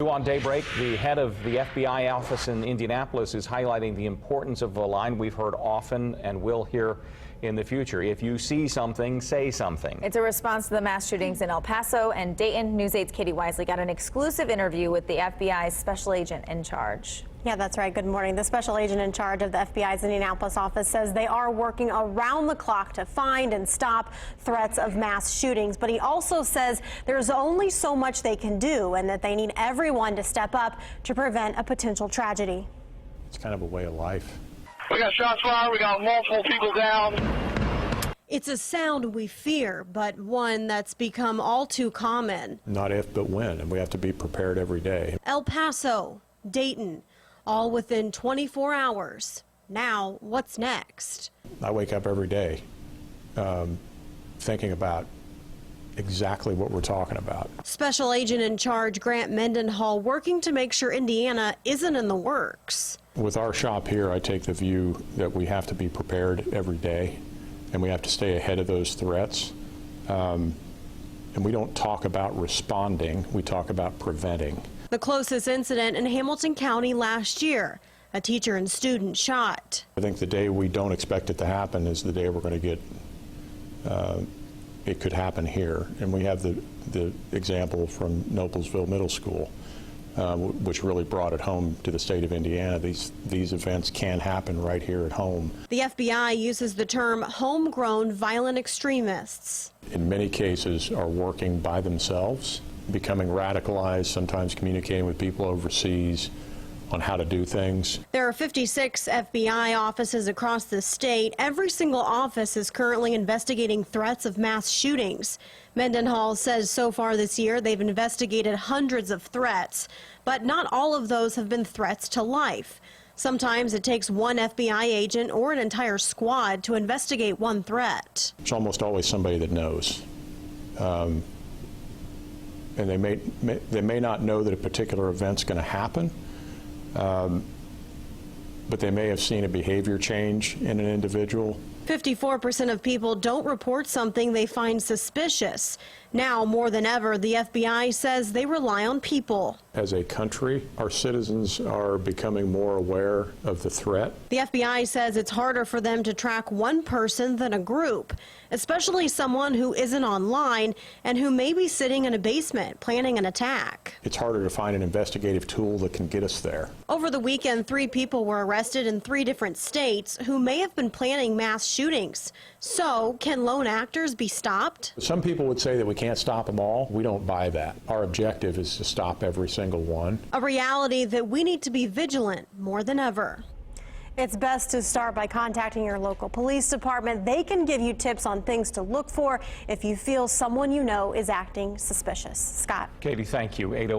New on Daybreak, the head of the FBI office in Indianapolis is highlighting the importance of a line we've heard often and will hear in the future. If you see something, say something. It's a response to the mass shootings in El Paso and Dayton. News 8's Katie Wisely got an exclusive interview with the FBI's special agent in charge. Yeah, that's right. Good morning. The special agent in charge of the FBI's Indianapolis office says they are working around the clock to find and stop threats of mass shootings. But he also says there's only so much they can do and that they need everyone to step up to prevent a potential tragedy. It's kind of a way of life. We got shots fired. We got multiple people down. It's a sound we fear, but one that's become all too common. Not if, but when, and we have to be prepared every day. El Paso, Dayton, all within 24 hours. Now, what's next? I wake up every day thinking about exactly what we're talking about. Special agent in charge Grant Mendenhall working to make sure Indiana isn't in the works. With our shop here, I take the view that we have to be prepared every day, and we have to stay ahead of those threats. And we don't talk about responding, we talk about preventing. The closest incident in Hamilton County last year, a teacher and student shot. I think the day we don't expect it to happen is the day we're going to get, it could happen here. And we have the example from Noblesville Middle School, which really brought it home to the state of Indiana. These events can happen right here at home. The FBI uses the term homegrown violent extremists. In many cases are working by themselves, becoming radicalized, sometimes communicating with people overseas on how to do things. There are 56 FBI offices across the state. Every single office is currently investigating threats of mass shootings. Mendenhall says so far this year they've investigated hundreds of threats, but not all of those have been threats to life. Sometimes it takes one FBI agent or an entire squad to investigate one threat. It's almost always somebody that knows. And they may not know that a particular event's going to happen, but they may have seen a behavior change in an individual. 54% of people don't report something they find suspicious. Now, more than ever, the FBI says they rely on people. As a country, our citizens are becoming more aware of the threat. The FBI says it's harder for them to track one person than a group, especially someone who isn't online and who may be sitting in a basement planning an attack. It's harder to find an investigative tool that can get us there. Over the weekend, 3 people were arrested in 3 different states who may have been planning mass shootings. So, can lone actors be stopped? Some people would say that we can't stop them all. We don't buy that. Our objective is to stop every single one. A reality that we need to be vigilant more than ever. It's best to start by contacting your local police department. They can give you tips on things to look for if you feel someone you know is acting suspicious. Scott. Katie, thank you. 8:08.